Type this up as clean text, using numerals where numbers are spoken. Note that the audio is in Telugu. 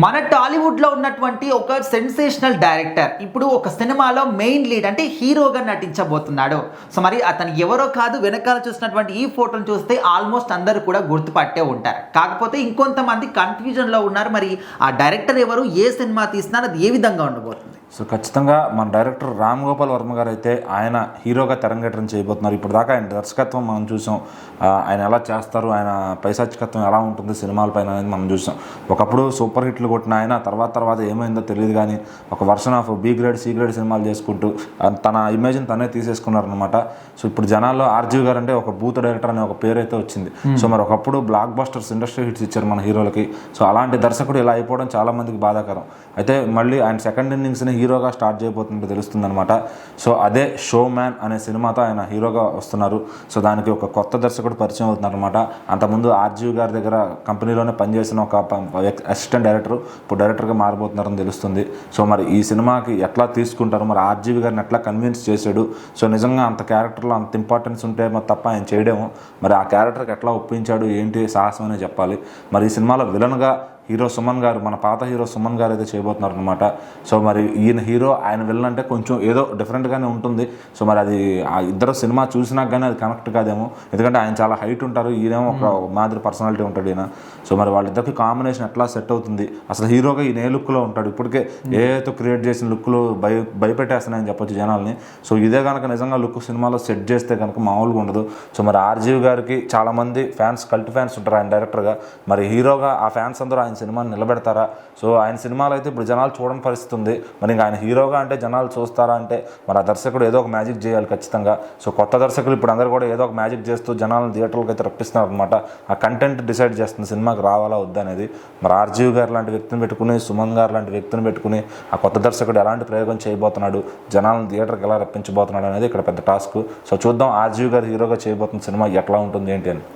మన టాలీవుడ్లో ఉన్నటువంటి ఒక సెన్సేషనల్ డైరెక్టర్ ఇప్పుడు ఒక సినిమాలో మెయిన్ లీడ్ అంటే హీరోగా నటించబోతున్నాడు. సో మరి అతను ఎవరో కాదు, వెనకాల చూసినటువంటి ఈ ఫోటోను చూస్తే ఆల్మోస్ట్ అందరూ కూడా గుర్తుపట్టే ఉంటారు. కాకపోతే ఇంకొంతమంది కన్ఫ్యూజన్లో ఉన్నారు. మరి ఆ డైరెక్టర్ ఎవరు, ఏ సినిమా తీస్తున్నారు, అది ఏ విధంగా ఉండబోతుంది? సో ఖచ్చితంగా మన డైరెక్టర్ రామ్ గోపాల్ వర్మ గారు అయితే ఆయన హీరోగా తెరంగేట్రం చేయబోతున్నారు. ఇప్పుడు దాకా ఆయన దర్శకత్వం మనం చూసాం, ఆయన ఎలా చేస్తారు, ఆయన పైశాచికత్వం ఎలా ఉంటుంది సినిమాల పైన అనేది మనం చూసాం. ఒకప్పుడు సూపర్ హిట్లు కొట్టిన ఆయన తర్వాత ఏమైందో తెలియదు, కానీ ఒక version of B grade C grade సినిమాలు చేసుకుంటూ తన ఇమేజ్ని తనే తీసేసుకున్నారనమాట. సో ఇప్పుడు జనాల్లో ఆర్జీవి గారు అంటే ఒక బూత్ డైరెక్టర్ అనే ఒక పేరు అయితే వచ్చింది. సో మరి ఒకప్పుడు బ్లాక్ బస్టర్స్ ఇండస్ట్రీ హిట్స్ ఇచ్చారు మన హీరోలకి. సో అలాంటి దర్శకుడు ఇలా అయిపోవడం చాలా మందికి బాధాకరం. అయితే మళ్ళీ ఆయన సెకండ్ ఇన్నింగ్స్ని హీరోగా స్టార్ట్ చేయబోతున్నట్టు తెలుస్తుంది అనమాట. సో అదే షో మ్యాన్ అనే సినిమాతో ఆయన హీరోగా వస్తున్నారు. సో దానికి ఒక కొత్త దర్శకుడు పరిచయం అవుతున్నారు అనమాట. అంతకుముందు ఆర్జీవి గారి దగ్గర కంపెనీలోనే పనిచేసిన ఒక అసిస్టెంట్ డైరెక్టర్ ఇప్పుడు డైరెక్టర్గా మారబోతున్నారని తెలుస్తుంది. సో మరి ఈ సినిమాకి ఎట్లా తీసుకుంటారు, మరి ఆర్జీవి గారిని ఎట్లా కన్విన్స్ చేశాడు, సో నిజంగా అంత క్యారెక్టర్లో అంత ఇంపార్టెన్స్ ఉంటే మరి తప్ప ఆయన చేయడము, మరి ఆ క్యారెక్టర్కి ఎట్లా ఒప్పించాడు, ఏంటి సాహసం అనే చెప్పాలి. మరి ఈ సినిమాలో విలన్గా హీరో సుమన్ గారు, మన పాత హీరో సుమన్ గారు అయితే చేయబోతున్నారు అనమాట. సో మరి ఈయన హీరో, ఆయన విలన్ అంటే కొంచెం ఏదో డిఫరెంట్గానే ఉంటుంది. సో మరి అది ఆ ఇద్దరు సినిమా చూసినాక కానీ అది కనెక్ట్ కాదేమో, ఎందుకంటే ఆయన చాలా హైట్ ఉంటారు, ఈయనేమో ఒక మాదిరి పర్సనాలిటీ ఉంటాడు ఈయన. సో మరి వాళ్ళిద్దరికి కాంబినేషన్ ఎట్లా సెట్ అవుతుంది, అసలు హీరోగా ఈయన ఏ లుక్లో ఉంటాడు, ఇప్పటికే ఏదో క్రియేట్ చేసిన లుక్లు భయపెట్టేస్తున్నాయని చెప్పొచ్చు జనాల్ని. సో ఇదే కనుక నిజంగా లుక్ సినిమాలో సెట్ చేస్తే కనుక మామూలుగా ఉండదు. సో మరి ఆర్జీవి గారికి చాలామంది ఫ్యాన్స్, కల్ట్ ఫ్యాన్స్ ఉంటారు ఆయన డైరెక్టర్గా. మరి హీరోగా ఆ ఫ్యాన్స్ అందరూ ఆయన సినిమాని నిలబెడతారా? సో ఆయన సినిమాలు అయితే ఇప్పుడు జనాలు చూడని పరిస్థితి ఉంది. మరి ఇంకా ఆయన హీరోగా అంటే జనాలు చూస్తారా అంటే మరి ఆ దర్శకుడు ఏదో ఒక మ్యాజిక్ చేయాలి ఖచ్చితంగా. సో కొత్త దర్శకులు ఇప్పుడు అందరూ కూడా ఏదో ఒక మ్యాజిక్ చేస్తూ జనాలను థియేటర్లకు అయితే రప్పిస్తున్నారు అనమాట. ఆ కంటెంట్ డిసైడ్ చేస్తుంది సినిమాకి రావాలా వద్దా అనేది. మరి ఆర్జీవి గారు లాంటి వ్యక్తిని పెట్టుకుని, సుమన్ గారు లాంటి వ్యక్తిని పెట్టుకుని ఆ కొత్త దర్శకుడు ఎలాంటి ప్రయోగం చేయబోతున్నాడు, జనాలను థియేటర్కి ఎలా రప్పించబోతున్నాడు అనేది ఇక్కడ పెద్ద టాస్క్. సో చూద్దాం ఆర్జీవి గారు హీరోగా చేయబోతున్న సినిమా ఎట్లా ఉంటుంది ఏంటి అని.